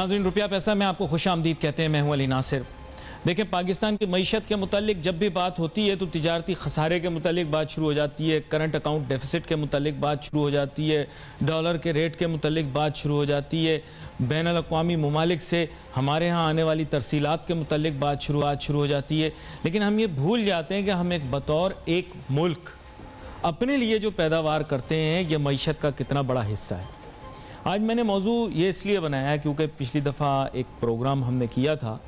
नाज़रीन, रुपया पैसा में आपको खुश आमदीद कहते हैं। मैं हूं अली नासिर। देखें, पाकिस्तान की मईशत के मुतालिक जब भी बात होती है तो तिजारती खसारे के मुतालिक बात शुरू हो जाती है, करंट अकाउंट डेफिसिट के मुतालिक बात शुरू हो जाती है, डॉलर के रेट के मुतालिक बात शुरू हो जाती है, बैनुल अक़वामी ममालिक से हमारे यहाँ आने वाली तरसीलात के मुतालिक बात शुरू हो जाती है। लेकिन हम ये भूल जाते हैं कि हम एक बतौर एक मुल्क अपने लिए जो पैदावार करते हैं ये मईशत का कितना बड़ा हिस्सा है। आज मैंने मौजू ये इसलिए बनाया है क्योंकि पिछली दफ़ा एक प्रोग्राम हमने किया था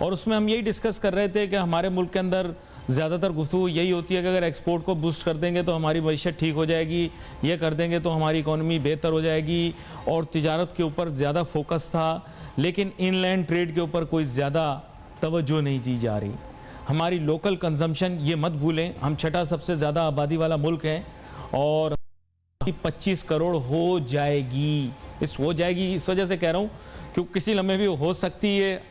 और उसमें हम यही डिस्कस कर रहे थे कि हमारे मुल्क के अंदर ज़्यादातर गुफ्तगू यही होती है कि अगर एक्सपोर्ट को बूस्ट कर देंगे तो हमारी मईशत ठीक हो जाएगी, ये कर देंगे तो हमारी इकॉनमी बेहतर हो जाएगी, और तिजारत के ऊपर ज़्यादा फोकस था, लेकिन इनलैंड ट्रेड के ऊपर कोई ज़्यादा तवज्जो नहीं दी जा रही। हमारी लोकल कंजम्पशन, ये मत भूलें, हम छठा सबसे ज़्यादा आबादी वाला मुल्क है और 25 करोड़ हो जाएगी। इस वजह से कह रहा हूँ क्योंकि किसी लम्हे भी हो सकती है,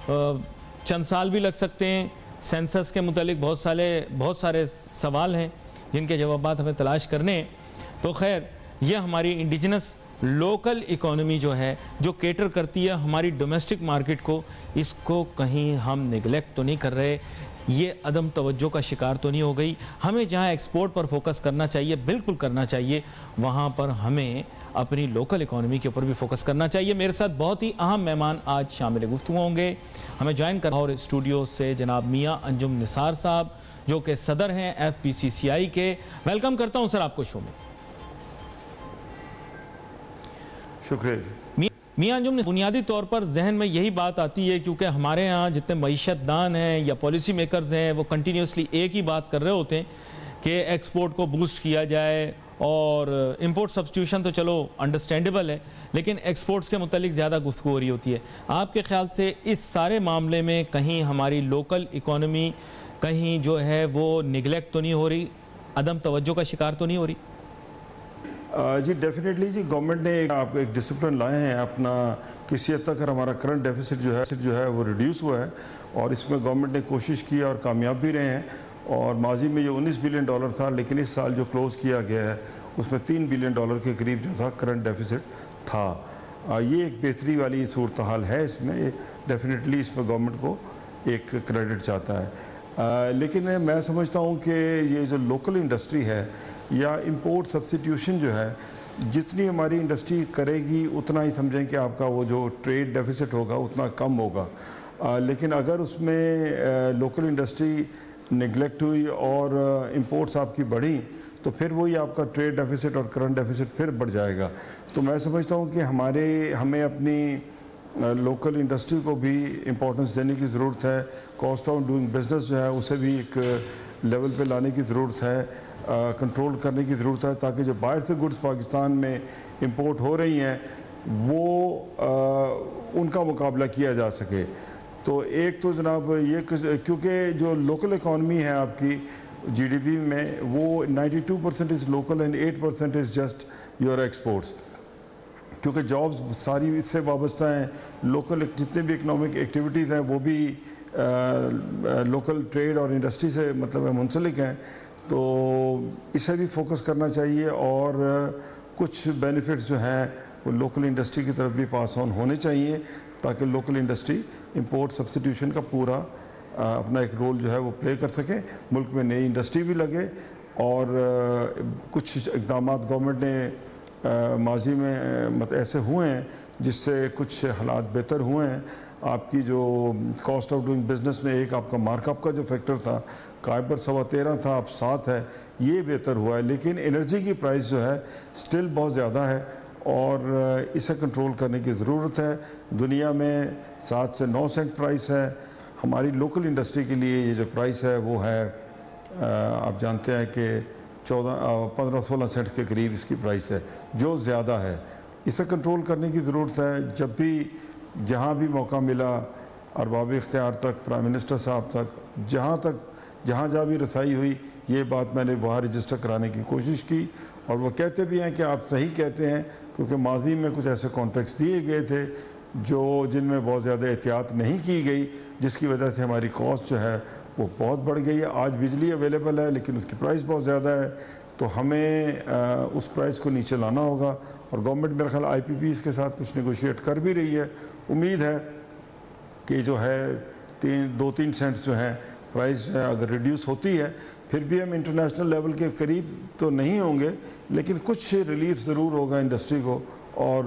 चंद साल भी लग सकते हैं। सेंसस के मुतालिक बहुत सारे सवाल हैं जिनके जवाबात हमें तलाश करने हैं। तो खैर, ये हमारी इंडिजिनस लोकल इकोनॉमी जो है, जो केटर करती है हमारी डोमेस्टिक मार्केट को, इसको कहीं हम निगलेक्ट तो नहीं कर रहे, ये अदम तवज्जो का शिकार तो नहीं हो गई। हमें जहाँ एक्सपोर्ट पर फोकस करना चाहिए, बिल्कुल करना चाहिए, वहाँ पर हमें अपनी लोकल इकोनॉमी के ऊपर भी फोकस करना चाहिए। मेरे साथ बहुत ही अहम मेहमान आज शामिल गुफ्तगू होंगे। हमें ज्वाइन कर और स्टूडियो से जनाब मियाँ अंजुम निसार साहब, जो कि सदर हैं FPCCI के। वेलकम करता हूँ सर आपको शो में। शुक्रिया। मियाँ अंजुम ने बुनियादी तौर पर जहन में यही बात आती है क्योंकि हमारे यहाँ जितने मईशतदान हैं या पॉलिसी मेकर्स हैं वो कंटिन्यूसली एक ही बात कर रहे होते हैं कि एक्सपोर्ट को बूस्ट किया जाए, और इंपोर्ट सब्स्टिट्यूशन तो चलो अंडरस्टैंडेबल है, लेकिन एक्सपोर्ट्स के मुतालिक ज़्यादा गुफ्तगू हो रही होती है। आपके ख्याल से इस सारे मामले में कहीं हमारी लोकल इकोनॉमी कहीं जो है वो निगलेक्ट तो नहीं हो रही, अदम तवज्जो का शिकार तो नहीं हो रही? जी डेफिनेटली जी, गवर्नमेंट ने आप एक डिसिप्लिन लाए हैं अपना। किसी हद तक हमारा करंट डेफिसिट जो है वो रिड्यूस हुआ है और इसमें गवर्नमेंट ने कोशिश की और कामयाब भी रहे हैं। और माजी में ये $19 बिलियन था, लेकिन इस साल जो क्लोज़ किया गया है उसमें $3 बिलियन के करीब जो था करंट डेफिसिट था। ये एक बेहतरी वाली सूरत हाल है। इसमें डेफिनेटली इसमें गवर्नमेंट को एक क्रेडिट चाहता है। लेकिन मैं समझता हूँ कि ये जो लोकल इंडस्ट्री है या इंपोर्ट सब्स्टिट्यूशन जो है, जितनी हमारी इंडस्ट्री करेगी उतना ही समझें कि आपका वो जो ट्रेड डेफिसिट होगा उतना कम होगा। लेकिन अगर उसमें लोकल इंडस्ट्री नेगलेक्ट हुई और इंपोर्ट्स आपकी बढ़ी तो फिर वही आपका ट्रेड डेफिसिट और करंट डेफिसिट फिर बढ़ जाएगा। तो मैं समझता हूँ कि हमें अपनी लोकल इंडस्ट्री को भी इम्पोर्टेंस देने की ज़रूरत है। कॉस्ट ऑफ डूइंग बिजनेस जो है उसे भी एक लेवल पे लाने की ज़रूरत है, कंट्रोल करने की ज़रूरत है, ताकि जो बाहर से गुड्स पाकिस्तान में इंपोर्ट हो रही हैं वो उनका मुकाबला किया जा सके। तो एक तो जनाब ये, क्योंकि जो लोकल इकॉनमी है आपकी GDP में वो 92% is local and 8% is just your exports, क्योंकि जॉब्स सारी इससे वाबस्ता हैं। लोकल जितने भी इकनॉमिक एक्टिविटीज़ हैं वो भी लोकल ट्रेड और इंडस्ट्री से मतलब मुंसलिक हैं। तो इसे भी फोकस करना चाहिए और कुछ बेनिफिट्स जो हैं वो लोकल इंडस्ट्री की तरफ भी पास ऑन होने चाहिए, ताकि लोकल इंडस्ट्री इंपोर्ट सब्स्टिट्यूशन का पूरा अपना एक रोल जो है वो प्ले कर सके, मुल्क में नई इंडस्ट्री भी लगे। और कुछ इक़दाम गवर्नमेंट ने माजी में मतलब ऐसे हुए हैं जिससे कुछ हालात बेहतर हुए हैं। आपकी जो कॉस्ट ऑफ डूइंग बिजनेस में एक आपका मार्कअप का जो फैक्टर था कायबर 13.25 था, अब 7 है, ये बेहतर हुआ है। लेकिन एनर्जी की प्राइस जो है स्टिल बहुत ज़्यादा है और इसे कंट्रोल करने की ज़रूरत है। दुनिया में 7 से 9 सेंट प्राइस है, हमारी लोकल इंडस्ट्री के लिए ये जो प्राइस है वो है आप जानते हैं कि 15-16 सेंट के करीब इसकी प्राइस है, जो ज़्यादा है। इसे कंट्रोल करने की ज़रूरत है। जब भी जहाँ भी मौका मिला अरबाब इख्तियार तक, प्राइम मिनिस्टर साहब तक, जहाँ भी रसाई हुई, ये बात मैंने वहाँ रजिस्टर कराने की कोशिश की। और वो कहते भी हैं कि आप सही कहते हैं, क्योंकि माजी में कुछ ऐसे कॉन्ट्रैक्ट्स दिए गए थे जिनमें बहुत ज़्यादा एहतियात नहीं की गई, जिसकी वजह से हमारी कॉस्ट जो है वो बहुत बढ़ गई है। आज बिजली अवेलेबल है लेकिन उसकी प्राइस बहुत ज़्यादा है। तो हमें उस प्राइस को नीचे लाना होगा। और गवर्नमेंट मेरा ख्याल IPPs के साथ कुछ नेगोशिएट कर भी रही है। उम्मीद है कि जो है 2-3 सेंट्स जो है प्राइस अगर रिड्यूस होती है, फिर भी हम इंटरनेशनल लेवल के करीब तो नहीं होंगे, लेकिन कुछ रिलीफ ज़रूर होगा इंडस्ट्री को और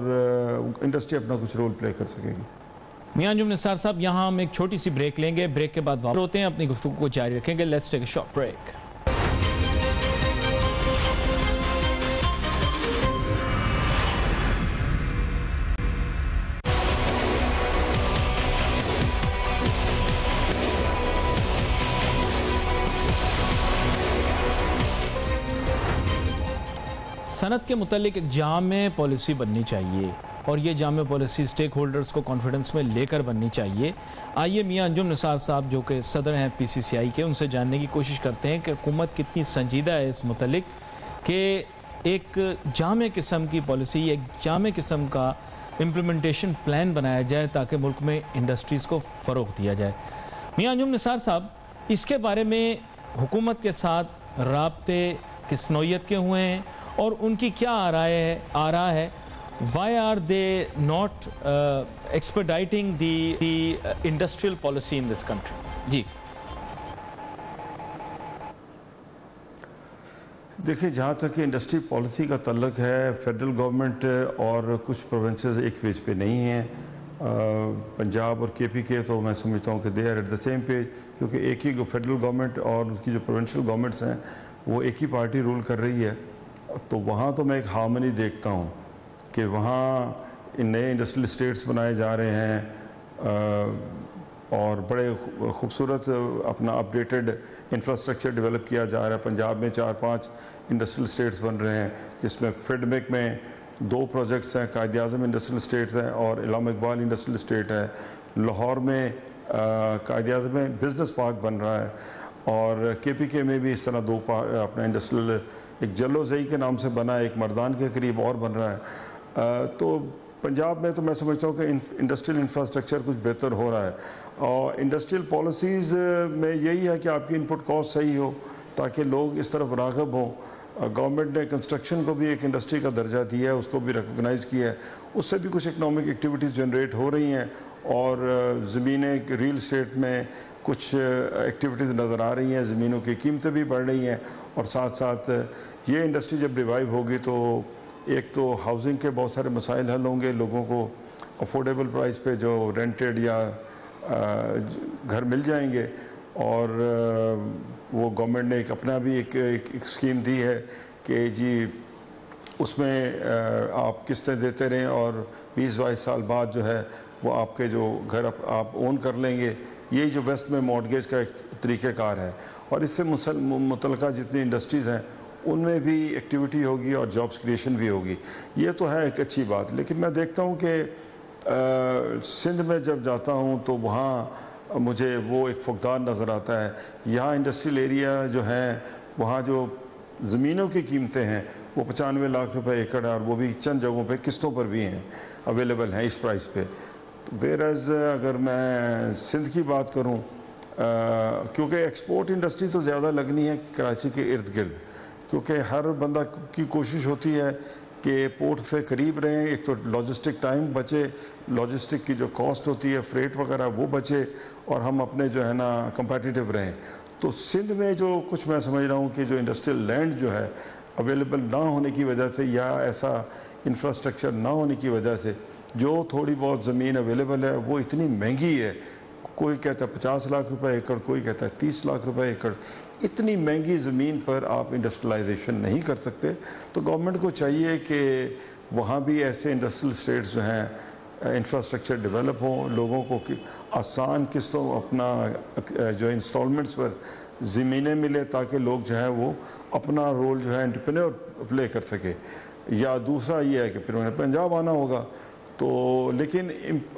इंडस्ट्री अपना कुछ रोल प्ले कर सकेगी। मियां अंजुम निसार साहब, यहाँ हम एक छोटी सी ब्रेक लेंगे, ब्रेक के बाद वापस होते हैं, अपनी गुफ्तगू को जारी रखेंगे। Let's take a short break. सनत के मुतालिक एक जामे पॉलिसी बननी चाहिए और ये जामे पॉलिसी स्टेक होल्डर्स को कॉन्फिडेंस में लेकर बननी चाहिए। आइए मियां अंजुम निसार साहब जो कि सदर हैं PCCI के, उनसे जानने की कोशिश करते हैं कि हुकूमत कितनी संजीदा है इस मुतालिक कि एक जामे किस्म की पॉलिसी, एक जामे किस्म का इम्प्लीमेंटेशन प्लान बनाया जाए ताकि मुल्क में इंडस्ट्रीज़ को फ़रोग़ दिया जाए। मियां अंजुम निसार साहब, इसके बारे में हुकूमत के साथ राब्ते किस नौयत के हुए हैं और उनकी क्या आ रहा है? Why are they not expediting the industrial policy in this country? जी देखिए, जहाँ तक इंडस्ट्री पॉलिसी का तल्लक है, फेडरल गवर्नमेंट और कुछ प्रोविंसेस एक पेज पे नहीं हैं। पंजाब और KPK तो मैं समझता हूँ कि they are at the same page, क्योंकि एक ही फेडरल गवर्नमेंट और उसकी जो प्रोविंशियल गवर्नमेंट्स हैं वो एक ही पार्टी रूल कर रही है। तो वहाँ तो मैं एक हार्मनी देखता हूँ कि वहाँ नए इंडस्ट्रियल स्टेट्स बनाए जा रहे हैं और बड़े खूबसूरत अपना अपडेटेड इंफ्रास्ट्रक्चर डेवलप किया जा रहा है। पंजाब में 4-5 इंडस्ट्रियल स्टेट्स बन रहे हैं, जिसमें फिडमेक में 2 प्रोजेक्ट्स हैं, कायद आज़म इंडस्ट्रियल स्टेट है और इलामा इकबाल इंडस्ट्रियल स्टेट है। लाहौर में कायद आज़म में बिज़नेस पार्क बन रहा है और KPK में भी इस तरह 2 अपना इंडस्ट्रियल, एक जल्लोज़ई के नाम से बना है, एक मर्दान के करीब और बन रहा है। तो पंजाब में तो मैं समझता हूँ कि इंडस्ट्रियल इंफ्रास्ट्रक्चर कुछ बेहतर हो रहा है और इंडस्ट्रियल पॉलिसीज़ में यही है कि आपकी इनपुट कॉस्ट सही हो ताकि लोग इस तरफ राग़िब हों। गवर्नमेंट ने कंस्ट्रक्शन को भी एक इंडस्ट्री का दर्जा दिया है, उसको भी रिकॉग्नाइज़ किया है, उससे भी कुछ इकनॉमिक एक्टिविटीज़ जनरेट हो रही हैं और ज़मीनें रियल इस्टेट में कुछ एक्टिविटीज़ नज़र आ रही हैं, ज़मीनों की कीमतें भी बढ़ रही हैं और साथ साथ ये इंडस्ट्री जब रिवाइव होगी तो एक तो हाउसिंग के बहुत सारे मसाइल हल होंगे, लोगों को अफोर्डेबल प्राइस पे जो रेंटेड या घर मिल जाएंगे और वो गवर्नमेंट ने एक अपना भी एक स्कीम दी है कि जी उसमें आप किस्तें देते रहें और 20-22 साल बाद जो है वो आपके जो घर आप ओन कर लेंगे। यही जो वेस्ट में मॉर्टगेज का एक तरीक़ेकार है और इससे मुतल्लिका जितनी इंडस्ट्रीज़ हैं उनमें भी एक्टिविटी होगी और जॉब्स क्रिएशन भी होगी। ये तो है एक अच्छी बात। लेकिन मैं देखता हूँ कि सिंध में जब जाता हूँ तो वहाँ मुझे वो एक फुकदान नज़र आता है। यहाँ इंडस्ट्रियल एरिया जो है वहाँ जो ज़मीनों की कीमतें हैं वो 95 लाख रुपए एकड़ और वो भी चंद जगहों पे किस्तों पर भी हैं, अवेलेबल हैं इस प्राइस पे। वेरएज़ अगर मैं सिंध की बात करूँ, क्योंकि एक्सपोर्ट इंडस्ट्री तो ज़्यादा लगनी है कराची के इर्द गिर्द, क्योंकि हर बंदा की कोशिश होती है कि पोर्ट से करीब रहें, एक तो लॉजिस्टिक टाइम बचे, लॉजिस्टिक की जो कॉस्ट होती है फ्रेट वगैरह वो बचे और हम अपने जो है ना कंपेटिटिव रहें। तो सिंध में जो कुछ मैं समझ रहा हूँ कि जो इंडस्ट्रियल लैंड जो है अवेलेबल ना होने की वजह से या ऐसा इंफ्रास्ट्रक्चर ना होने की वजह से जो थोड़ी बहुत ज़मीन अवेलेबल है वो इतनी महंगी है। कोई कहता है 50 लाख रुपए एकड़, कोई कहता है 30 लाख रुपए एकड़। इतनी महंगी ज़मीन पर आप इंडस्ट्रियलाइजेशन नहीं कर सकते। तो गवर्नमेंट को चाहिए कि वहाँ भी ऐसे इंडस्ट्रियल स्टेट्स जो हैं इंफ्रास्ट्रक्चर डेवलप हों, लोगों को आसान किस्तों अपना जो इंस्टॉलमेंट्स पर ज़मीनें मिले ताकि लोग जो है वो अपना रोल जो है एंटरप्रेन्योर प्ले कर सके। या दूसरा ये है कि फिर उन्हें पंजाब आना होगा। तो लेकिन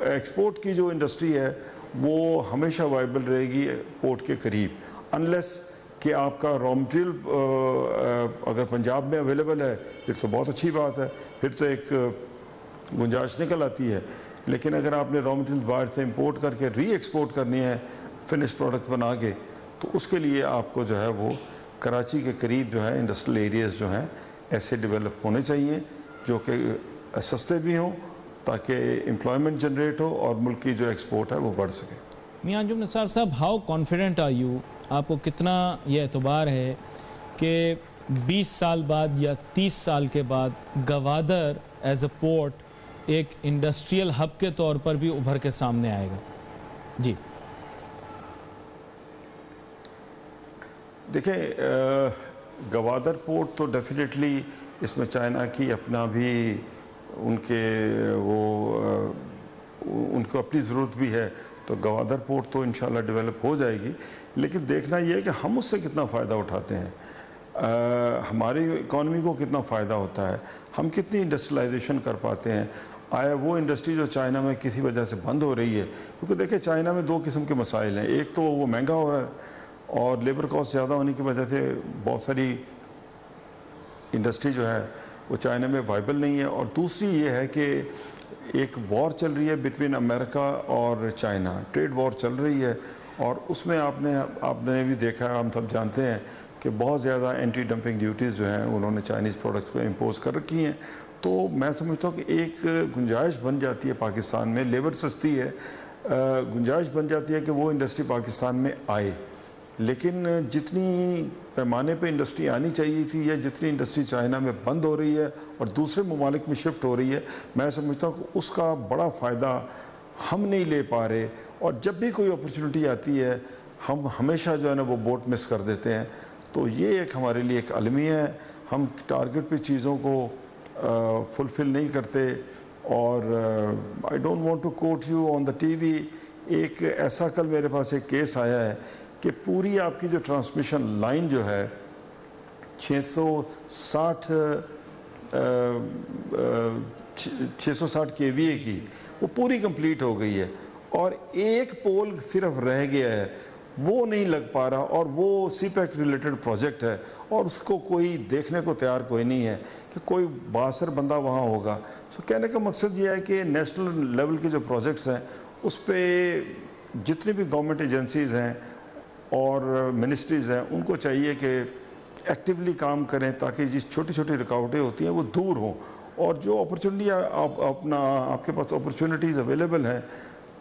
एक्सपोर्ट की जो इंडस्ट्री है वो हमेशा वाइबल रहेगी पोर्ट के करीब, अनलेस कि आपका रॉ मटेरियल अगर पंजाब में अवेलेबल है फिर तो बहुत अच्छी बात है, फिर तो एक गुंजाइश निकल आती है। लेकिन अगर आपने रॉ मटेरियल बाहर से इंपोर्ट करके री एक्सपोर्ट करनी है फिनिश प्रोडक्ट बना के, तो उसके लिए आपको जो है वो कराची के करीब जो है इंडस्ट्रियल एरियाज़ जो हैं ऐसे डेवलप होने चाहिए जो कि सस्ते भी हों, ताकि एम्प्लॉयमेंट जनरेट हो और मुल्क की जो एक्सपोर्ट है वो बढ़ सके। मियां अंजुम निसार साहब, हाउ कॉन्फिडेंट आर यू, आपको कितना ये एतबार है कि 20 साल बाद या 30 साल के बाद गवादर एज अ पोर्ट एक इंडस्ट्रियल हब के तौर पर भी उभर के सामने आएगा? जी देखें, गवादर पोर्ट तो डेफिनेटली इसमें चाइना की अपना भी उनको अपनी ज़रूरत भी है, तो गवादर पोर्ट तो इंशाल्लाह डेवलप हो जाएगी। लेकिन देखना यह है कि हम उससे कितना फ़ायदा उठाते हैं, हमारी इकॉनमी को कितना फ़ायदा होता है, हम कितनी इंडस्ट्रियलाइजेशन कर पाते हैं। आया वो इंडस्ट्री जो चाइना में किसी वजह से बंद हो रही है, क्योंकि देखिए चाइना में दो किस्म के मसाइल हैं, एक तो वो महंगा हो रहा है और लेबर कॉस्ट ज़्यादा होने की वजह से बहुत सारी इंडस्ट्री जो है वो चाइना में वाइबल नहीं है, और दूसरी ये है कि एक वॉर चल रही है बिटवीन अमेरिका और चाइना, ट्रेड वॉर चल रही है, और उसमें आपने भी देखा है, हम सब जानते हैं कि बहुत ज़्यादा एंटी डंपिंग ड्यूटीज़ जो हैं उन्होंने चाइनीज़ प्रोडक्ट्स पे इम्पोज कर रखी हैं। तो मैं समझता हूँ कि एक गुंजाइश बन जाती है पाकिस्तान में, लेबर सस्ती है, गुंजाइश बन जाती है कि वो इंडस्ट्री पाकिस्तान में आए। लेकिन जितनी पैमाने पे इंडस्ट्री आनी चाहिए थी या जितनी इंडस्ट्री चाइना में बंद हो रही है और दूसरे ममालिक में शिफ्ट हो रही है, मैं समझता हूँ कि उसका बड़ा फ़ायदा हम नहीं ले पा रहे, और जब भी कोई अपॉर्चुनिटी आती है हम हमेशा जो है ना वो बोट मिस कर देते हैं। तो ये एक हमारे लिए एक अलमिया है, हम टारगेट पे चीज़ों को फुलफ़िल नहीं करते। और I don't want to quote you on the TV, एक ऐसा कल मेरे पास एक केस आया है कि पूरी आपकी जो ट्रांसमिशन लाइन जो है 660 केवीए की, वो पूरी कंप्लीट हो गई है और एक पोल सिर्फ रह गया है, वो नहीं लग पा रहा, और वो सीपैक रिलेटेड प्रोजेक्ट है और उसको कोई देखने को तैयार कोई नहीं है कि कोई बासर बंदा वहाँ होगा। तो कहने का मकसद ये है कि नेशनल लेवल के जो प्रोजेक्ट्स हैं उस पर जितनी भी गवर्नमेंट एजेंसीज़ हैं और मिनिस्ट्रीज़ हैं उनको चाहिए कि एक्टिवली काम करें, ताकि जिस छोटी छोटी रुकावटें होती हैं वो दूर हों, और जो अपॉर्चुनिटी आपके पास अपॉर्चुनिटीज़ अवेलेबल हैं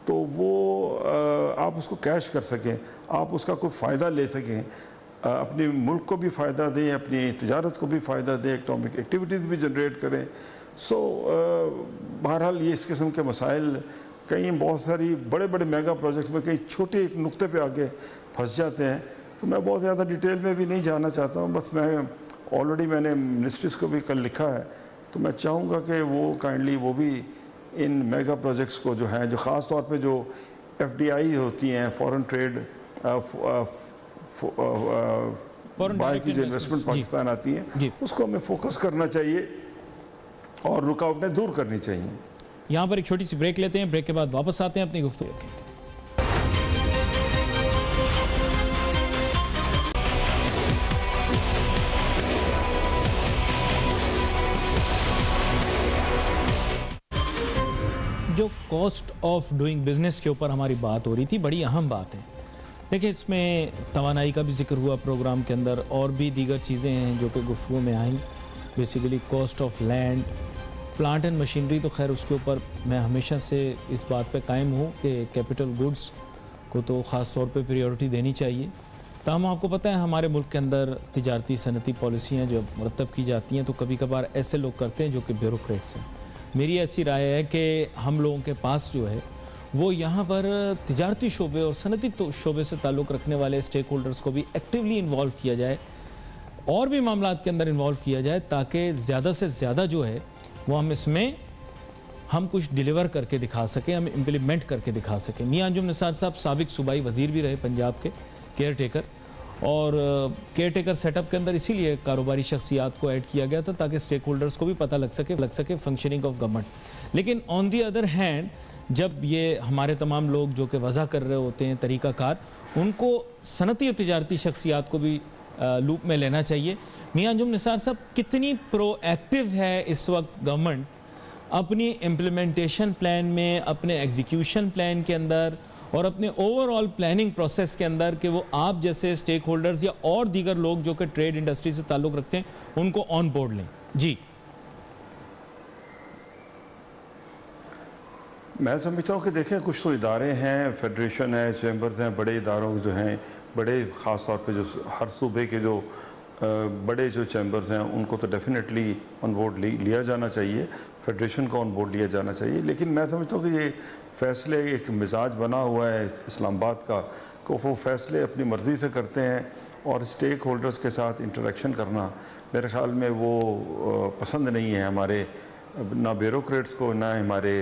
तो वो आप उसको कैश कर सकें, आप उसका कोई फ़ायदा ले सकें, अपने मुल्क को भी फ़ायदा दें, अपनी तिजारत को भी फ़ायदा दें, इकनॉमिक एक्टिविटीज़ भी जनरेट करें। सो बहरहाल ये इस किस्म के मसाइल कहीं बहुत सारी बड़े बड़े मेगा प्रोजेक्ट्स में कहीं छोटे एक नुक्ते पे आके फंस जाते हैं। तो मैं बहुत ज़्यादा डिटेल में भी नहीं जाना चाहता हूँ, बस मैं ऑलरेडी मैंने मिनिस्ट्रीज़ को भी कल लिखा है, तो मैं चाहूँगा कि वो काइंडली वो भी इन मेगा प्रोजेक्ट्स को जो हैं, जो ख़ास तौर पे जो FDI होती हैं, फॉरेन ट्रेड बाहर की जो इन्वेस्टमेंट पाकिस्तान आती है, उसको हमें फोकस करना चाहिए और रुकावटें दूर करनी चाहिए। यहाँ पर एक छोटी सी ब्रेक लेते हैं, ब्रेक के बाद वापस आते हैं अपनी गुफ्तगू। जो कॉस्ट ऑफ डूइंग बिजनेस के ऊपर हमारी बात हो रही थी, बड़ी अहम बात है। देखिए, इसमें तवानाई का भी जिक्र हुआ प्रोग्राम के अंदर, और भी दीगर चीज़ें हैं जो कि गुफ्तगू में आई। Basically cost of land, plant and machinery, तो खैर उसके ऊपर मैं हमेशा से इस बात पे कायम हूँ कि कैपिटल गुड्स को तो ख़ास तौर पे प्रायोरिटी देनी चाहिए। ताहम आपको पता है हमारे मुल्क के अंदर तिजारती सनती पॉलिसियाँ जो मुरतब की जाती हैं तो कभी कभार ऐसे लोग करते हैं जो कि ब्यूरोक्रेट्स हैं। मेरी ऐसी राय है कि हम लोगों के पास जो है वो यहाँ पर तिजारती शोबे और सनती शोबे से ताल्लुक़ रखने वाले स्टेक होल्डर्स को भी एक्टिवली इन्वॉल्व किया जाए और भी मामलात के अंदर इन्वॉल्व किया जाए, ताकि ज़्यादा से ज़्यादा जो है वो हम कुछ डिलीवर करके दिखा सकें, हम इम्प्लीमेंट करके दिखा सकें। मियां अंजुम निसार साहब साबिक सूबाई वज़ीर भी रहे पंजाब के, केयर टेकर, और केयर टेकर सेटअप के अंदर इसीलिए कारोबारी शख्सियात को ऐड किया गया था ताकि स्टेक होल्डर्स को भी पता लग सके फंक्शनिंग ऑफ गवर्नमेंट। लेकिन ऑन दी अदर हैंड, जब ये हमारे तमाम लोग जो कि वज़ा कर रहे होते हैं तरीक़ाकार, उनको सनती और तिजारती शख्सियात को भी लूप में लेना चाहिए। मियां अंजुम निसार साहब, कितनी प्रोएक्टिव है इस वक्त गवर्नमेंट अपनी इम्प्लीमेंटेशन प्लान में, अपने एग्जीक्यूशन प्लान के अंदर और अपने ओवरऑल प्लानिंग प्रोसेस के अंदर कि वो आप जैसे स्टेक होल्डर्स या और दीगर लोग जो कि ट्रेड इंडस्ट्री से ताल्लुक़ रखते हैं उनको ऑन बोर्ड लें? जी, मैं समझता हूँ कि देखें, कुछ तो इदारे हैं, फेडरेशन है, चैम्बर्स हैं, बड़े इदारों जो हैं, बड़े ख़ास तौर पे जो हर सूबे के जो बड़े जो चैम्बर्स हैं उनको तो डेफिनेटली ऑन बोर्ड लिया जाना चाहिए, फेडरेशन को ऑन बोर्ड लिया जाना चाहिए। लेकिन मैं समझता हूँ कि ये फ़ैसले, एक मिजाज बना हुआ है इस्लामाबाद का को वो फ़ैसले अपनी मर्ज़ी से करते हैं और स्टेक होल्डर्स के साथ इंटरेक्शन करना मेरे ख़्याल में वो पसंद नहीं है हमारे ना ब्यूरोक्रेट्स को, ना हमारे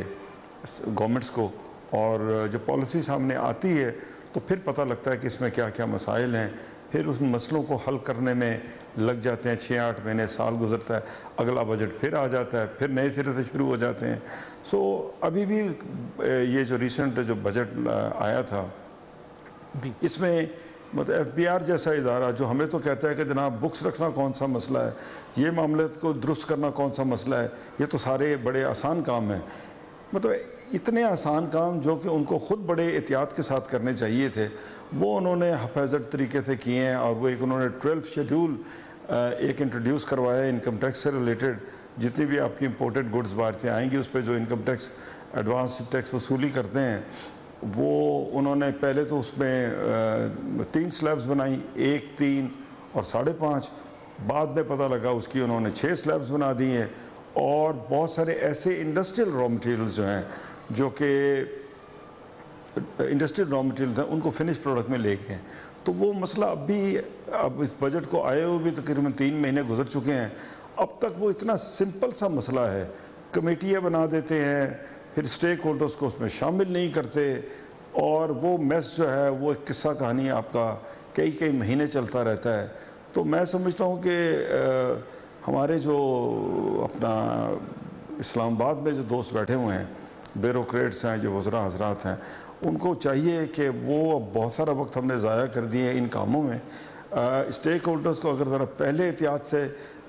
गवर्नमेंट्स को। और जब पॉलिसी सामने आती है तो फिर पता लगता है कि इसमें क्या क्या मसाइल हैं, फिर उन मसलों को हल करने में लग जाते हैं। 6-8 महीने, साल गुजरता है, अगला बजट फिर आ जाता है, फिर नए सिरे से शुरू हो जाते हैं। सो अभी भी ये जो रिसेंट जो बजट आया था इसमें मतलब FBR जैसा इदारा जो हमें तो कहता है कि जनाब बुक्स रखना कौन सा मसला है, ये मामले को दुरुस्त करना कौन सा मसला है, ये तो सारे बड़े आसान काम हैं। मतलब इतने आसान काम जो कि उनको ख़ुद बड़े एहतियात के साथ करने चाहिए थे, वो उन्होंने हफाजत तरीके से किए हैं। और वो एक उन्होंने 12 शेड्यूल एक इंट्रोड्यूस करवाया इनकम टैक्स से रिलेटेड। जितनी भी आपकी इंपोर्टेड गुड्स बाहर से आएंगी उस पर जो इनकम टैक्स एडवांस टैक्स वसूली करते हैं, वो उन्होंने पहले तो उसमें 3 स्लैब्स बनाई, 1, 3 और 5.5। बाद में पता लगा उसकी उन्होंने 6 स्लैब्स बना दी हैं। और बहुत सारे ऐसे इंडस्ट्रियल रॉ मटेरियल्स जो हैं, जो कि इंडस्ट्रियल रॉ मटेरियल्स हैं, उनको फिनिश प्रोडक्ट में ले गए हैं। तो वो मसला अब इस बजट को आए हुए भी तकरीबन 3 महीने गुजर चुके हैं, अब तक वो इतना सिंपल सा मसला है। कमेटियाँ बना देते हैं, फिर स्टेक होल्डर्स को उसमें शामिल नहीं करते, और वो मेस जो है वो एक किस्सा कहानी आपका कई महीने चलता रहता है। तो मैं समझता हूँ कि हमारे जो अपना इस्लामाबाद में जो दोस्त बैठे हुए हैं, ब्यूरोक्रेट्स हैं, जो वज़रा हज़रात हैं, उनको चाहिए कि वो अब बहुत सारा वक्त हमने ज़ाया कर दिए इन कामों में। स्टेक होल्डर्स को अगर ज़रा पहले एहतियात से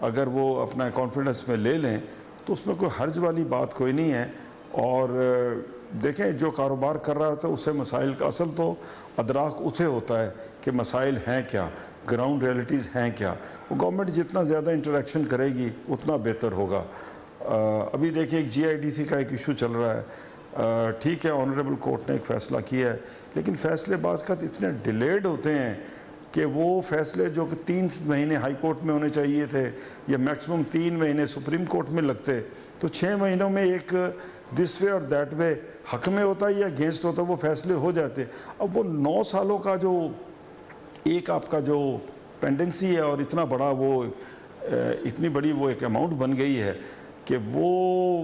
अगर वो अपना कॉन्फिडेंस में ले लें तो उसमें कोई हर्ज वाली बात कोई नहीं है। और देखें, जो कारोबार कर रहा होता है उससे मसाइल का असल तो अदराक उसे होता है कि मसाइल हैं क्या, ग्राउंड रियलिटीज़ हैं क्या। वो गवर्नमेंट जितना ज़्यादा इंटरेक्शन करेगी उतना बेहतर होगा। अभी देखिए, एक GIDC का एक इशू चल रहा है। ठीक है, ऑनरेबल कोर्ट ने एक फ़ैसला किया है, लेकिन फ़ैसले बाज़ का इतने डिलेड होते हैं कि वो फ़ैसले जो कि 3 महीने हाई कोर्ट में होने चाहिए थे या मैक्सिमम 3 महीने सुप्रीम कोर्ट में लगते, तो 6 महीनों में एक दिस वे और दैट वे हक में होता है या अगेंस्ट होता है, वो फ़ैसले हो जाते। अब वो 9 सालों का जो एक आपका जो पेंडेंसी है और इतना बड़ा वो इतनी बड़ी वो एक अमाउंट बन गई है कि वो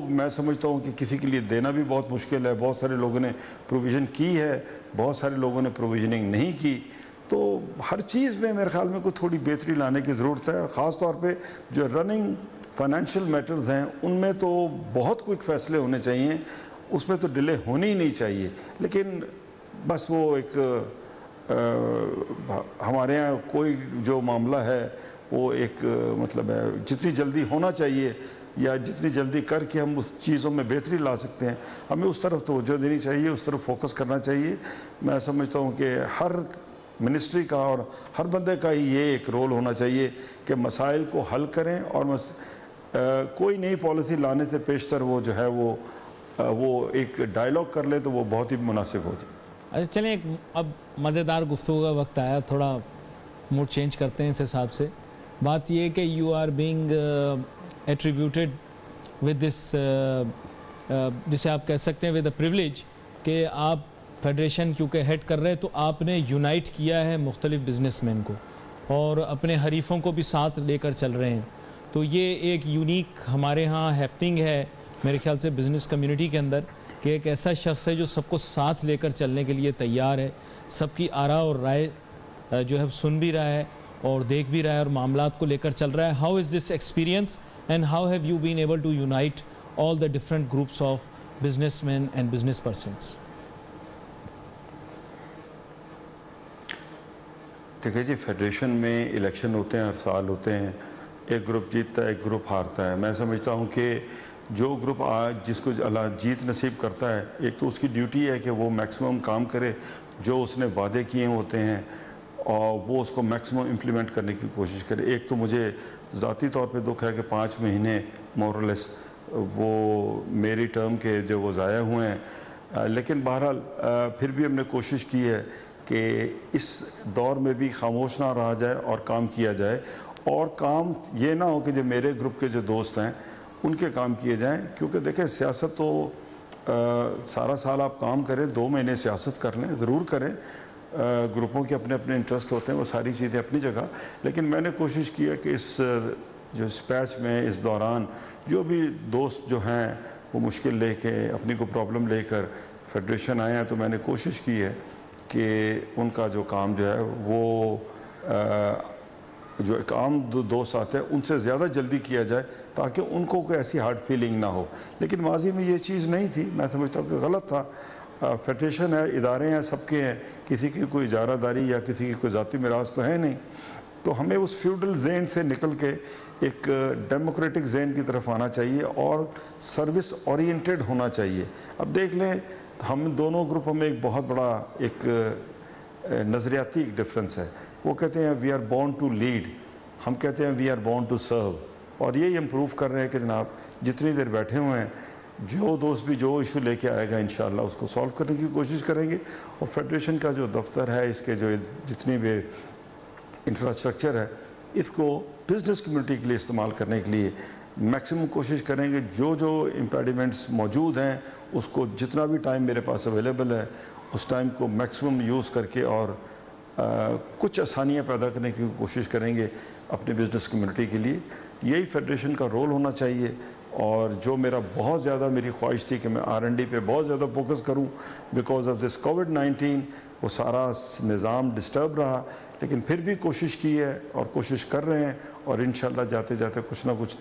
मैं समझता हूँ कि किसी के लिए देना भी बहुत मुश्किल है। बहुत सारे लोगों ने प्रोविज़न की है, बहुत सारे लोगों ने प्रोविजनिंग नहीं की। तो हर चीज़ में मेरे ख्याल में कोई थोड़ी बेहतरी लाने की ज़रूरत है। ख़ास तौर पे जो रनिंग फाइनेंशियल मैटर्स हैं उनमें तो बहुत क्विक फ़ैसले होने चाहिए, उसमें तो डिले होनी ही नहीं चाहिए। लेकिन बस वो एक हमारे यहाँ कोई जो मामला है वो एक मतलब है, जितनी जल्दी होना चाहिए या जितनी जल्दी करके हम उस चीज़ों में बेहतरी ला सकते हैं, हमें उस तरफ तवज्जो देनी चाहिए, उस तरफ फोकस करना चाहिए। मैं समझता हूँ कि हर मिनिस्ट्री का और हर बंदे का ही ये एक रोल होना चाहिए कि मसाइल को हल करें और कोई नई पॉलिसी लाने से पेशतर वो जो है वो एक डायलॉग कर ले तो वो बहुत ही मुनासिब हो जाए। अच्छा, चलें, एक अब मज़ेदार गुफ्तगू का वक्त आया, थोड़ा मूड चेंज करते हैं इस हिसाब से। बात ये है कि you are being attributed with this, जिसे आप कह सकते हैं विद द प्रिविलेज, कि आप फेडरेशन क्योंकि हेड कर रहे हैं तो आपने यूनाइट किया है मुख्तलिफ बिजनेसमैन को और अपने हरीफों को भी साथ लेकर चल रहे हैं। तो ये एक यूनिक हमारे यहाँ हैपनिंग है मेरे ख्याल से बिज़नेस कम्युनिटी के अंदर, कि एक ऐसा शख्स है जो सबको साथ लेकर चलने के लिए तैयार है, सबकी आरा और राय जो है सुन भी रहा है और देख भी रहा है और मामलात को लेकर चल रहा है। How is this experience and how have you been able to unite all the different groups of businessman and business persons? देखिए जी, फेडरेशन में इलेक्शन होते हैं, हर साल होते हैं, एक ग्रुप जीतता है, एक ग्रुप हारता है। मैं समझता हूँ कि जो ग्रुप आज जिसको अल्लाह जीत नसीब करता है, एक तो उसकी ड्यूटी है कि वो मैक्सिमम काम करे, जो उसने वादे किए होते हैं और वो उसको मैक्सिमम इम्प्लीमेंट करने की कोशिश करे। एक तो मुझे ज़ाती तौर पे दुख है कि 5 महीने मोरलेस वो मेरी टर्म के जो वो ज़ाया हुए हैं, लेकिन बहरहाल फिर भी हमने कोशिश की है कि इस दौर में भी खामोश ना रहा जाए और काम किया जाए, और काम ये ना हो कि जो मेरे ग्रुप के जो दोस्त हैं उनके काम किए जाएं, क्योंकि देखें सियासत तो सारा साल आप काम करें, 2 महीने सियासत कर लें, ज़रूर करें, ग्रुपों के अपने अपने इंटरेस्ट होते हैं, वो सारी चीज़ें अपनी जगह। लेकिन मैंने कोशिश की है कि इस जो इस पैच में, इस दौरान जो भी दोस्त जो हैं वो मुश्किल लेके, अपनी को प्रॉब्लम लेकर फेडरेशन आए हैं, तो मैंने कोशिश की है कि उनका जो काम जो है वो जो एक आम दोस्त आते हैं उनसे ज़्यादा जल्दी किया जाए, ताकि उनको कोई ऐसी हार्ड फीलिंग ना हो। लेकिन माजी में ये चीज़ नहीं थी, मैं समझता हूँ कि गलत था। फेडरेशन है, इदारे हैं, सबके हैं, किसी की कोई इजारादारी या किसी की कोई ज़ाती मिराज तो है नहीं। तो हमें उस फ्यूडल जेन से निकल के एक डेमोक्रेटिक जेन की तरफ आना चाहिए और सर्विस ओरिएंटेड होना चाहिए। अब देख लें, हम दोनों ग्रुपों में एक बहुत बड़ा एक नज़रियाती डिफरेंस है। वो कहते हैं we are born to lead, हम कहते हैं we are born to serve. और यही हम प्रूव कर रहे हैं कि जनाब जितनी देर बैठे हुए हैं, जो दोस्त भी जो इशू लेके आएगा इंशाल्लाह उसको सॉल्व करने की कोशिश करेंगे। और फेडरेशन का जो दफ्तर है, इसके जो जितनी भी इंफ्रास्ट्रक्चर है, इसको बिज़नेस कम्युनिटी के लिए इस्तेमाल करने के लिए मैक्सिमम कोशिश करेंगे। जो जो इम्पेडिमेंट्स मौजूद हैं उसको जितना भी टाइम मेरे पास अवेलेबल है उस टाइम को मैक्सिमम यूज़ करके और कुछ आसानियाँ पैदा करने की कोशिश करेंगे अपने बिज़नेस कम्युनिटी के लिए। यही फेडरेशन का रोल होना चाहिए। और जो मेरा बहुत ज़्यादा मेरी ख्वाहिश थी कि मैं R&D पे बहुत ज़्यादा फोकस करूं, बिकॉज ऑफ दिस कोविड-19 वो सारा निज़ाम डिस्टर्ब रहा, लेकिन फिर भी कोशिश की है और कोशिश कर रहे हैं, और इंशाल्लाह जाते जाते कुछ ना कुछ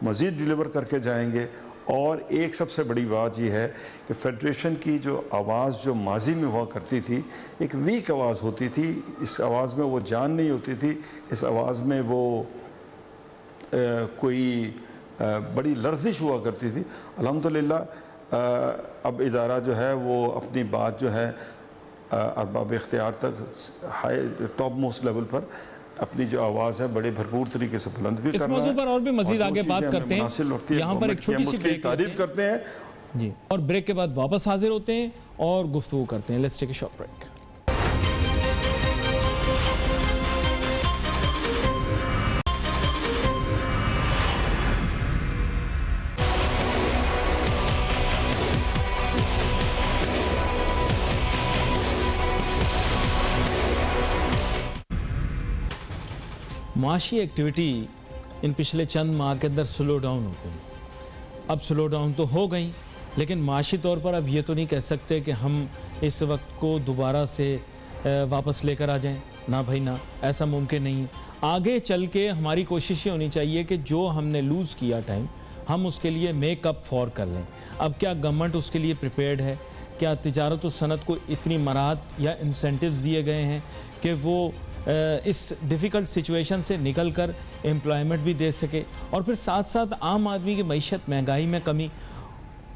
मज़ीद डिलीवर करके जाएंगे। और एक सबसे बड़ी बात यह है कि फेडरेशन की जो आवाज़ जो माजी में हुआ करती थी, एक वीक आवाज़ होती थी, इस आवाज़ में वो जान नहीं होती थी, इस आवाज़ में वो कोई बड़ी लर्जिश हुआ करती थी। अल्हम्दुलिल्लाह अब इदारा जो है वो अपनी बात जो है अरबाब इख्तियार तक हाई टॉप मोस्ट लेवल पर अपनी जो आवाज़ है बड़े भरपूर तरीके से बुलंद भी कर रहा है। इस मौजू पर और भी मजीद आगे बात करते हैं, यहाँ पर एक छोटी सी ब्रेक तारीफ करते हैं जी, और ब्रेक के बाद वापस हाजिर होते हैं और गुफ्तगू करते हैं। Let's take a short break. माशी एक्टिविटी इन पिछले चंद माह के अंदर स्लो डाउन हो गई। अब स्लो डाउन तो हो गई, लेकिन माशी तौर पर अब ये तो नहीं कह सकते कि हम इस वक्त को दोबारा से वापस लेकर आ जाएं। ना भाई ना, ऐसा मुमकिन नहीं है। आगे चल के हमारी कोशिश ये होनी चाहिए कि जो हमने लूज़ किया टाइम, हम उसके लिए मेक अप फॉर कर लें। अब क्या गवर्नमेंट उसके लिए प्रिपेयर्ड है? क्या तिजारत और सनत को इतनी मराहत या इंसेंटिव्स दिए गए हैं कि वो इस डिफ़िकल्ट सिचुएशन से निकल कर एम्प्लॉयमेंट भी दे सके? और फिर साथ साथ आम आदमी की मईशत, महंगाई में कमी,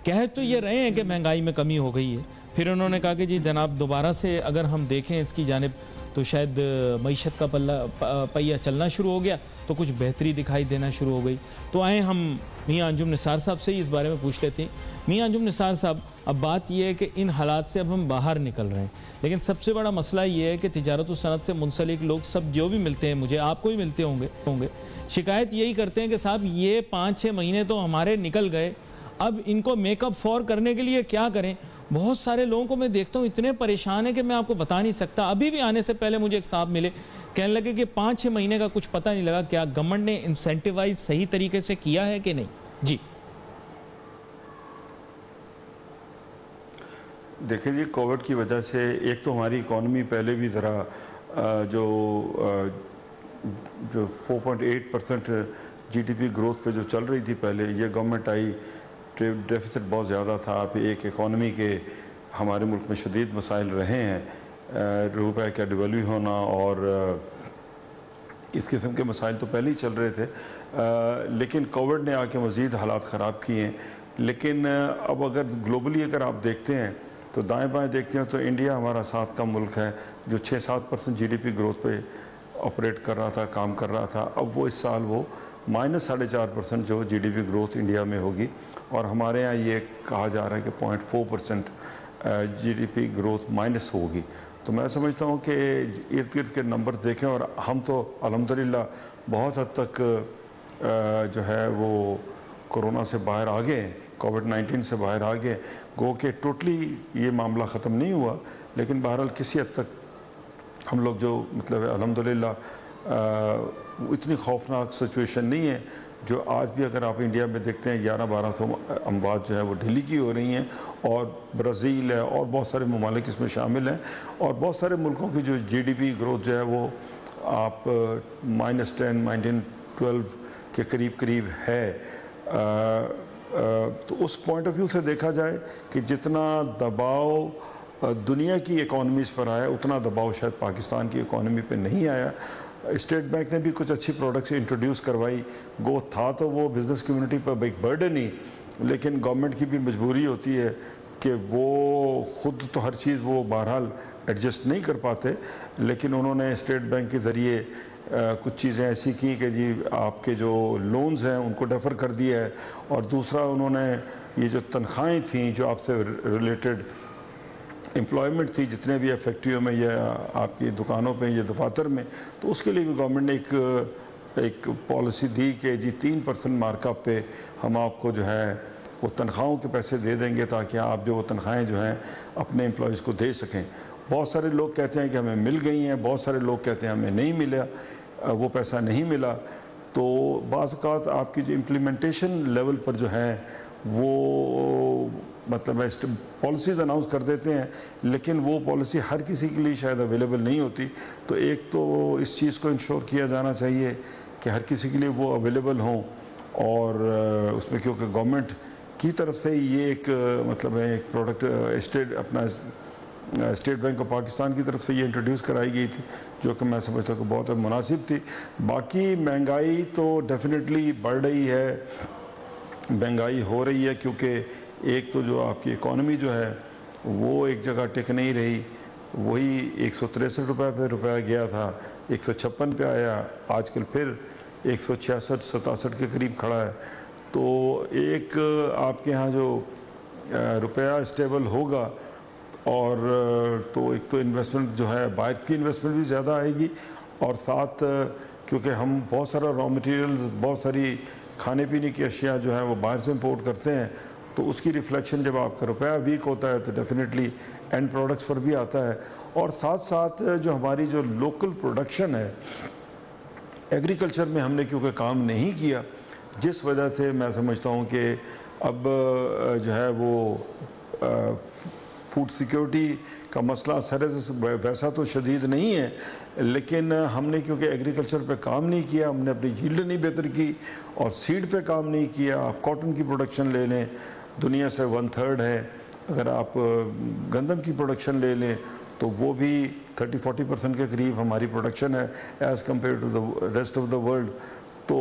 कह तो ये रहे हैं कि महंगाई में कमी हो गई है, फिर उन्होंने कहा कि जी जनाब दोबारा से अगर हम देखें इसकी जानिब तो शायद मईशत का पहिया चलना शुरू हो गया, तो कुछ बेहतरी दिखाई देना शुरू हो गई। तो आए हम मियां अंजुम निसार साहब से ही इस बारे में पूछ लेते हैं। मियां अंजुम निसार साहब, अब बात यह है कि इन हालात से अब हम बाहर निकल रहे हैं, लेकिन सबसे बड़ा मसला ये है कि तिजारत और सनत से मुंसलिक लोग सब जो भी मिलते हैं, मुझे आपको भी मिलते होंगे, शिकायत यही करते हैं कि साहब ये 5-6 महीने तो हमारे निकल गए, अब इनको मेकअप फॉर करने के लिए क्या करें? बहुत सारे लोगों को मैं देखता हूँ इतने परेशान है कि मैं आपको बता नहीं सकता। अभी भी आने से पहले मुझे एक साहब मिले, कहने लगे कि 5-6 महीने का कुछ पता नहीं लगा। क्या गवर्नमेंट ने इंसेंटिवाइज सही तरीके से किया है कि नहीं? जी देखिए जी, कोविड की वजह से एक तो हमारी इकॉनमी पहले भी ज़रा जो 4.8% GDP ग्रोथ पे जो चल रही थी पहले, ये गवर्नमेंट आई, ट्रेड डेफिसिट बहुत ज़्यादा था। फिर एक इकॉनमी के हमारे मुल्क में शदीद मसाइल रहे हैं, रुपए का डिवैल्यू होना और इस किस्म के मसाइल तो पहले ही चल रहे थे, लेकिन कोविड ने आके मज़ीद हालात ख़राब किए हैं। लेकिन अब अगर ग्लोबली अगर आप देखते हैं तो दाएं बाएं देखते हैं तो इंडिया हमारा 7 का मुल्क है जो 6-7% GDP ग्रोथ पे ऑपरेट कर रहा था, काम कर रहा था। अब वो इस साल वो -4.5% जो GDP ग्रोथ इंडिया में होगी, और हमारे यहाँ ये कहा जा रहा है कि 0.4% GDP ग्रोथ माइनस होगी। तो मैं समझता हूँ कि इर्द गिर्द के नंबर देखें, और हम तो अल्हम्दुलिल्लाह बहुत हद तक जो है वो कोरोना से बाहर आ गए, कोविड-19 से बाहर आ गए। गो के टोटली ये मामला ख़त्म नहीं हुआ, लेकिन बहरहाल किसी हद तक हम लोग जो मतलब अल्हम्दुलिल्लाह इतनी खौफनाक सिचुएशन नहीं है जो आज भी अगर आप इंडिया में देखते हैं 1100-1200 अमवात जो है वो दिल्ली की हो रही हैं, और ब्राज़ील है और बहुत सारे ममालिक इसमें शामिल हैं, और बहुत सारे मुल्कों की जो GDP ग्रोथ जो है वो आप -10, -12 के करीब है। तो उस पॉइंट ऑफ व्यू से देखा जाए कि जितना दबाव दुनिया की इकॉनमीज़ पर आया उतना दबाव शायद पाकिस्तान की इकॉनमी पे नहीं आया। स्टेट बैंक ने भी कुछ अच्छी प्रोडक्ट्स इंट्रोड्यूस करवाई, गो था तो वो बिज़नेस कम्युनिटी पर एक बर्डन ही, लेकिन गवर्नमेंट की भी मजबूरी होती है कि वो ख़ुद तो हर चीज़ वो बहरहाल एडजस्ट नहीं कर पाते, लेकिन उन्होंने स्टेट बैंक के ज़रिए कुछ चीज़ें ऐसी की कि जी आपके जो लोन्स हैं उनको डेफर कर दिया है, और दूसरा उन्होंने ये जो तनख्वाहें थीं जो आपसे रिलेटेड एम्प्लॉयमेंट थी जितने भी फैक्ट्रियों में या आपकी दुकानों पे या दफातर में, तो उसके लिए भी गवर्नमेंट ने एक पॉलिसी दी कि जी 3% मार्कअप पे हम आपको जो है वो तनख्वाहों के पैसे दे देंगे ताकि आप जो वो तनख्वाहें जो हैं अपने एम्प्लॉयज़ को दे सकें। बहुत सारे लोग कहते हैं कि हमें मिल गई हैं, बहुत सारे लोग कहते हैं हमें नहीं मिला, वो पैसा नहीं मिला। तो बाज़ औक़ात आपकी जो इम्प्लीमेंटेशन लेवल पर जो है वो मतलब पॉलिसीज़ अनाउंस कर देते हैं, लेकिन वो पॉलिसी हर किसी के लिए शायद अवेलेबल नहीं होती। तो एक तो इस चीज़ को इंश्योर किया जाना चाहिए कि हर किसी के लिए वो अवेलेबल हों, और उसमें क्योंकि गवर्नमेंट की तरफ से ये एक मतलब है एक product state bank of Pakistan की तरफ से ये इंट्रोड्यूस कराई गई थी, जो कि मैं समझता हूँ कि बहुत मुनासिब थी। बाकी महंगाई तो डेफिनेटली बढ़ रही है, महंगाई हो रही है, क्योंकि एक तो जो आपकी इकॉनमी जो है वो एक जगह टिक नहीं रही, वही 163 रुपये पे रुपया गया था, 156 पे आया, आजकल फिर 166-67 के करीब खड़ा है। तो एक आपके यहाँ जो रुपया स्टेबल होगा, और तो एक तो इन्वेस्टमेंट जो है बाहर की इन्वेस्टमेंट भी ज़्यादा आएगी, और साथ क्योंकि हम बहुत सारा रॉ मटेरियल्स, बहुत सारी खाने पीने की अशिया जो है वो बाहर से इंपोर्ट करते हैं, तो उसकी रिफ्लेक्शन जब आपका रुपया वीक होता है तो डेफिनेटली एंड प्रोडक्ट्स पर भी आता है। और साथ साथ जो हमारी जो लोकल प्रोडक्शन है, एग्रीकल्चर में हमने क्योंकि काम नहीं किया, जिस वजह से मैं समझता हूँ कि अब जो है वो फूड सिक्योरिटी का मसला सर वैसा तो शदीद नहीं है, लेकिन हमने क्योंकि एग्रीकल्चर पे काम नहीं किया, हमने अपनी यील्ड नहीं बेहतर की, और सीड पे काम नहीं किया। आप कॉटन की प्रोडक्शन ले लें, दुनिया से 1/3 है। अगर आप गंदम की प्रोडक्शन ले लें तो वो भी 30-40% के करीब हमारी प्रोडक्शन है as compared to the rest of the world. तो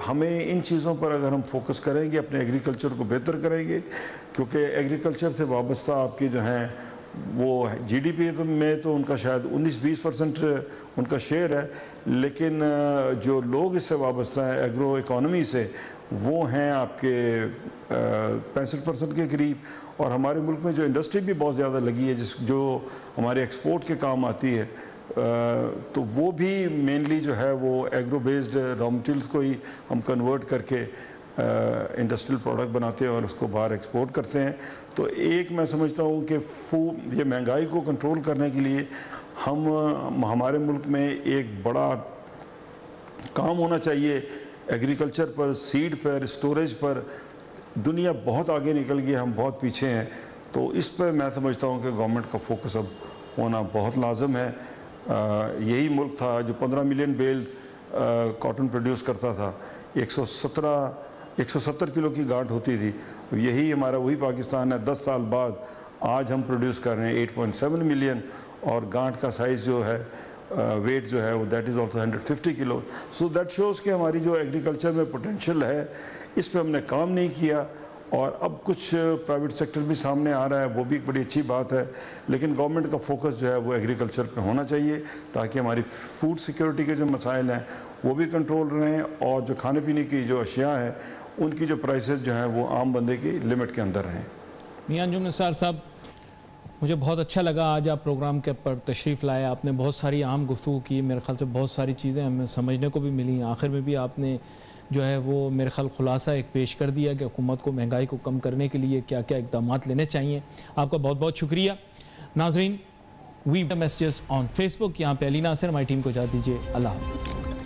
हमें इन चीज़ों पर अगर हम फोकस करेंगे, अपने एग्रीकल्चर को बेहतर करेंगे, क्योंकि एग्रीकल्चर से वाबस्ता आपकी जो हैं वो GDP में तो उनका शायद 19-20% उनका शेयर है, लेकिन जो लोग इससे वाबस्ता हैं एग्रो इकॉनमी से, वो हैं आपके 65% के करीब। और हमारे मुल्क में जो इंडस्ट्री भी बहुत ज़्यादा लगी है जो हमारे एक्सपोर्ट के काम आती है, तो वो भी मेनली जो है वो एग्रो बेस्ड रॉ मटेरियल्स को ही हम कन्वर्ट करके इंडस्ट्रियल प्रोडक्ट बनाते हैं और उसको बाहर एक्सपोर्ट करते हैं। तो एक मैं समझता हूँ कि ये महंगाई को कंट्रोल करने के लिए हमारे मुल्क में एक बड़ा काम होना चाहिए एग्रीकल्चर पर, सीड पर, स्टोरेज पर। दुनिया बहुत आगे निकल गई, हम बहुत पीछे हैं। तो इस पर मैं समझता हूँ कि गवर्नमेंट का फोकस अब होना बहुत लाजम है। यही मुल्क था जो 15 मिलियन बेल कॉटन प्रोड्यूस करता था, 170 किलो की गांठ होती थी। अब यही हमारा वही पाकिस्तान है। 10 साल बाद आज हम प्रोड्यूस कर रहे हैं 8.7 मिलियन, और गांठ का साइज़ जो है वेट जो है वो that is also 150 kilo. So that shows कि हमारी जो एग्रीकल्चर में पोटेंशियल है इस पर हमने काम नहीं किया, और अब कुछ प्राइवेट सेक्टर भी सामने आ रहा है, वो भी एक बड़ी अच्छी बात है। लेकिन गवर्नमेंट का फोकस जो है वो एग्रीकल्चर पे होना चाहिए ताकि हमारी फूड सिक्योरिटी के जो मसाइल हैं वो भी कंट्रोल रहें, और जो खाने पीने की जो अशिया हैं उनकी जो प्राइसेस जो हैं वो आम बंदे की लिमिट के अंदर रहें। मियां अंजुम निसार साहब, मुझे बहुत अच्छा लगा आज आप प्रोग्राम के पर तशरीफ़ लाए। आपने बहुत सारी अहम गुफ्तगू की, मेरे ख्याल से बहुत सारी चीज़ें हमें समझने को भी मिली। आखिर में भी आपने जो है वो मेरे ख्याल खुलासा एक पेश कर दिया कि हुकूमत को महंगाई को कम करने के लिए क्या क्या इक़दाम लेने चाहिए। आपका बहुत बहुत शुक्रिया। नाजरीन, वी मैसेजेस ऑन फेसबुक, यहाँ पे अली नासिर हमारी टीम को इजाज़त दीजिए। अल्लाह हाफ़िज़।